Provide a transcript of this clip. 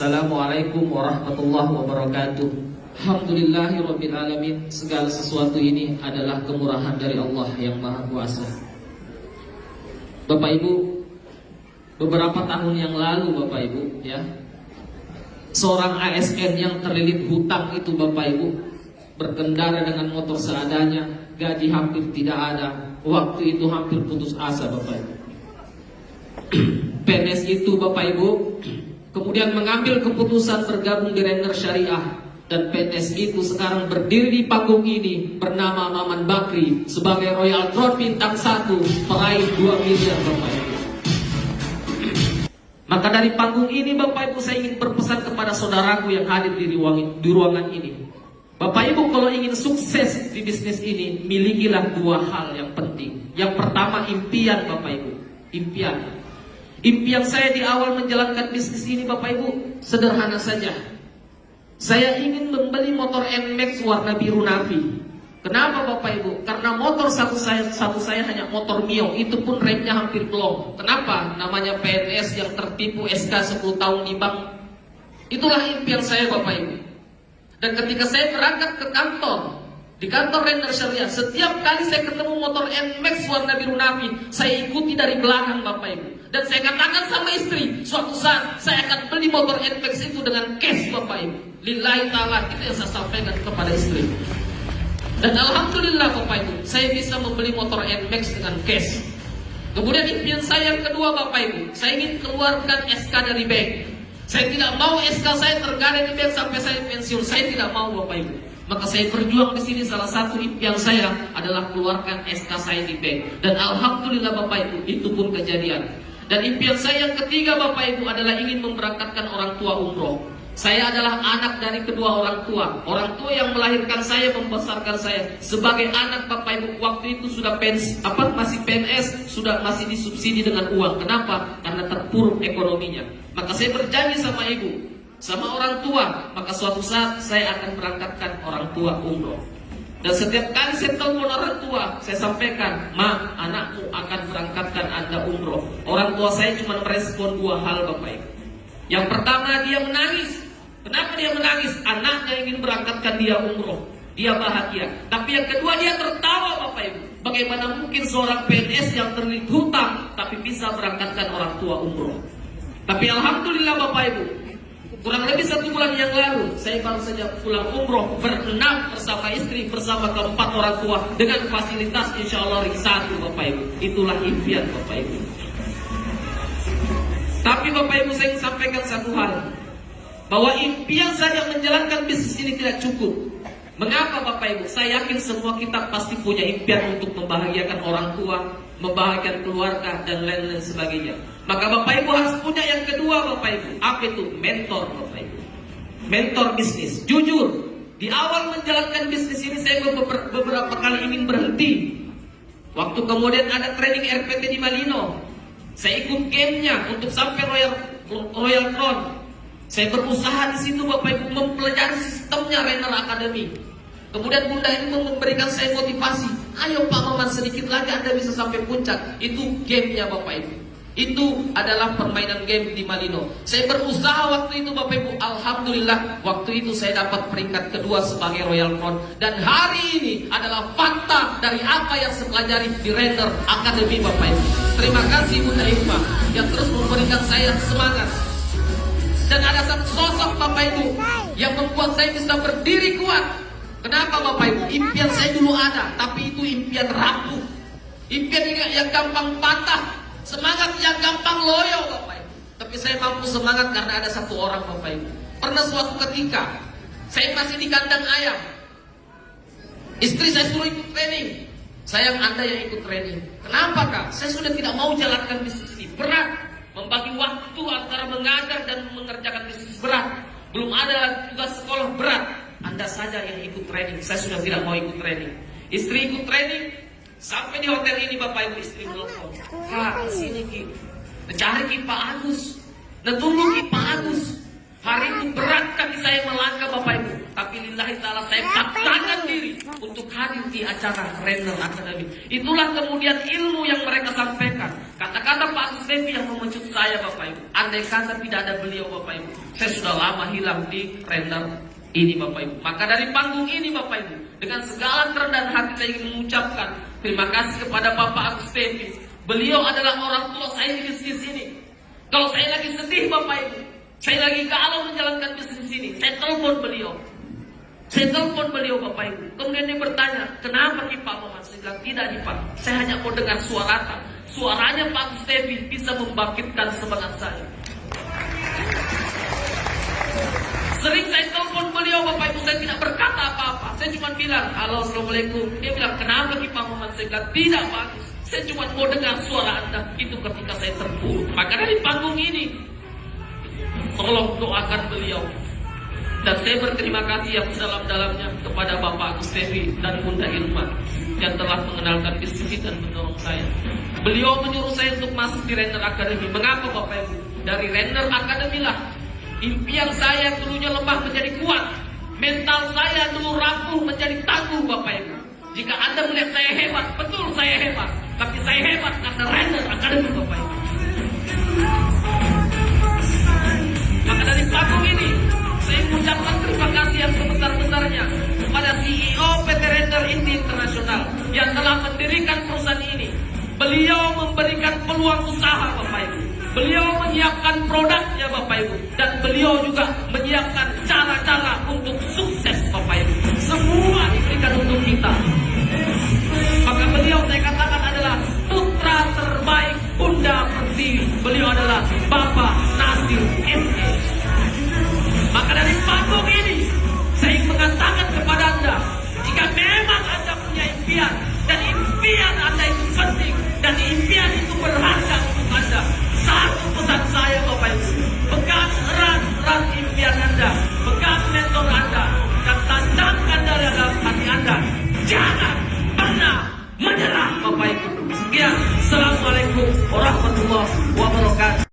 Assalamualaikum warahmatullahi wabarakatuh. Alhamdulillahirabbil alamin. Segala sesuatu ini adalah kemurahan dari Allah yang Maha Kuasa. Bapak Ibu, beberapa tahun yang lalu Bapak Ibu ya, seorang ASN yang terlilit hutang itu Bapak Ibu, berkendara dengan motor seadanya, gaji hampir tidak ada. Waktu itu hampir putus asa Bapak Ibu. PNS itu Bapak Ibu kemudian mengambil keputusan bergabung di Render Syariah, dan PNS itu sekarang berdiri di panggung ini bernama Maman Bakri sebagai Royal Drone bintang 1 peraih 2 miliar Bapak Ibu. Maka dari panggung ini Bapak Ibu saya ingin berpesan kepada saudaraku yang hadir di ruangan ini. Bapak Ibu kalau ingin sukses di bisnis ini, milikilah 2 hal yang penting. Yang pertama impian Bapak Ibu. Impian saya di awal menjalankan bisnis ini Bapak Ibu sederhana saja. Saya ingin membeli motor NMAX warna biru Navi. Kenapa Bapak Ibu? Karena motor satu saya hanya motor Mio, itu pun remnya hampir blong. Kenapa? Namanya PNS yang tertipu SK 10 tahun di bank. Itulah impian saya Bapak Ibu. Dan ketika saya berangkat ke kantor, di kantor Render Syariah, setiap kali saya ketemu motor NMAX warna biru Navi, saya ikuti dari belakang Bapak Ibu. Dan saya katakan sama istri, suatu saat saya akan beli motor NMAX itu dengan cash Bapak Ibu. Lillahi ta'ala, itu yang saya sampaikan kepada istri. Dan Alhamdulillah Bapak Ibu, saya bisa membeli motor NMAX dengan cash. Kemudian impian saya yang kedua Bapak Ibu, saya ingin keluarkan SK dari bank. Saya tidak mau SK saya tergadai di bank sampai saya pensiun. Saya tidak mau Bapak Ibu. Maka saya berjuang di sini, salah satu impian saya adalah keluarkan SK saya di bank. Dan Alhamdulillah Bapak Ibu, itu pun kejadian. Dan impian saya yang ketiga Bapak Ibu adalah ingin memberangkatkan orang tua umroh. Saya adalah anak dari kedua orang tua. Orang tua yang melahirkan saya, membesarkan saya. Sebagai anak Bapak Ibu, waktu itu sudah masih PNS, masih disubsidi dengan uang. Kenapa? Karena terpuruk ekonominya. Maka saya berjanji sama ibu, sama orang tua, maka suatu saat saya akan berangkatkan orang tua umroh. Dan setiap kali saya telepon orang tua, saya sampaikan, "Ma, anakku akan berangkatkan Anda umroh." Orang tua saya cuma merespon 2 hal Bapak Ibu. Yang pertama, dia menangis. Kenapa dia menangis? Anaknya ingin berangkatkan dia umroh. Dia bahagia. Tapi yang kedua, dia tertawa Bapak Ibu. Bagaimana mungkin seorang PNS yang terlilit hutang tapi bisa berangkatkan orang tua umroh? Tapi Alhamdulillah Bapak Ibu, kurang lebih 1 bulan yang lalu, saya baru saja pulang umroh berenam bersama istri, bersama keempat orang tua, dengan fasilitas insya Allah ring 1 Bapak Ibu. Itulah impian Bapak Ibu. Tapi Bapak Ibu saya ingin sampaikan satu hal, bahwa impian saja menjalankan bisnis ini tidak cukup. Mengapa Bapak Ibu? Saya yakin semua kita pasti punya impian untuk membahagiakan orang tua, membahagiakan keluarga, dan lain-lain sebagainya. Maka Bapak Ibu harus punya yang kedua Bapak Ibu. Apa itu? Mentor Bapak Ibu. Mentor bisnis. Jujur, di awal menjalankan bisnis ini saya beberapa kali ingin berhenti. Waktu kemudian ada training RPT di Malino, saya ikut gamenya untuk sampai Royal Drone. Saya berusaha di situ Bapak Ibu mempelajari sistemnya Render Academy. Kemudian Bunda ini memberikan saya motivasi, "Ayo Pak Maman, sedikit lagi Anda bisa sampai puncak." Itu gamenya Bapak Ibu. Itu adalah permainan game di Malino. Saya berusaha waktu itu Bapak Ibu. Alhamdulillah waktu itu saya dapat peringkat kedua sebagai Royal Drone. Dan hari ini adalah fakta dari apa yang saya pelajari di Render Academy Bapak Ibu. Terima kasih Bunda Irma yang terus memberikan saya semangat. Dan ada satu sosok Bapak Ibu yang membuat saya bisa berdiri kuat. Kenapa Bapak Ibu? Impian saya dulu ada, tapi itu impian rapuh. Impian yang gampang patah, semangat yang gampang loyo Bapak Ibu. Tapi saya mampu semangat karena ada satu orang Bapak Ibu. Pernah suatu ketika saya masih di kandang ayam, istri saya suruh ikut training. Sayang Anda yang ikut training. Kenapa Kak? Saya sudah tidak mau jalankan bisnis ini, berat. Membagi waktu antara mengajar dan mengerjakan bisnis berat. Belum ada tugas sekolah berat. Anda saja yang ikut training. Saya sudah tidak mau ikut training. Istri ikut training. Sampai di hotel ini Bapak Ibu, istri menelpon, "Kak, sini Ki, cari Ki Pak Agus, tunggu Ki Pak Agus." Hari itu berat kaki saya melangkah Bapak Ibu, tapi lillahi ta'ala saya paksakan diri untuk hadir mengikuti acara Renner Academy. Itulah kemudian ilmu yang mereka sampaikan. Kata-kata Pak Agus Devi yang memecut saya Bapak Ibu. Andai kata tidak ada beliau Bapak Ibu, saya sudah lama hilang di Renner ini Bapak Ibu. Maka dari panggung ini Bapak Ibu, dengan segala kerendahan hati saya ingin mengucapkan terima kasih kepada Bapak Agus Devi. Beliau adalah orang tua saya di bisnis ini. Kalau saya lagi sedih Bapak Ibu, saya lagi galau menjalankan bisnis ini, saya telepon beliau. Saya telepon beliau Bapak Ibu. Kemudian dia bertanya, kenapa nih Pak Muhammad? Saya bilang, tidak nih Pak, saya hanya mau dengar suaranya Pak Agus Devi bisa membangkitkan semangat saya. Sering saya telepon beliau Bapak Ibu, saya tidak berkata apa-apa. Saya cuma bilang, halo assalamualaikum. Dia bilang, kenapa nih Pak Muhammad? Saya bilang, tidak Pak Agus, saya cuma mau dengar suara Anda. Itu ketika saya terpuruk. Maka dari panggung ini, tolong doakan beliau. Dan saya berterima kasih yang sedalam-dalamnya kepada Bapak Agus Devi dan Bunda Irma yang telah mengenalkan bisnis dan mendorong saya. Beliau menyuruh saya untuk masuk di Renner Academy. Mengapa Bapak Ibu? Dari Renner Academy lah impian saya yang dulunya lemah menjadi kuat. Mental saya dulu rapuh menjadi tangguh Bapak Ibu. Jika Anda melihat saya hebat, betul saya hebat. Tapi saya hebat karena Renner Academy Bapak Ibu. Maka dari panggung ini, saya mengucapkan terima kasih yang sebesar-besarnya kepada CEO PT Renner Inti Internasional yang telah mendirikan perusahaan ini. Beliau memberikan peluang usaha Bapak Ibu. Beliau menyiapkan produknya Bapak Ibu. Dan beliau juga menyiapkan cara-cara untuk sukses Bapak Ibu. Semua diberikan untuk kita. Maka beliau saya katakan adalah putra terbaik Bunda Pertiwi. Beliau adalah Bapak Nasir SE. Maka dari panggung ini, saya ingin mengatakan kepada Anda, jika memang Anda punya impian, dan impian Anda itu penting, dan impian itu berharga untuk Anda, satu pesan saya Bapak Ibu, pegang erat-erat impian Anda, pegang mentor Anda, dan tandangkan dalam hati Anda, jangan pernah menyerah Bapak Ibu. Sekian, Assalamualaikum warahmatullahi wabarakatuh.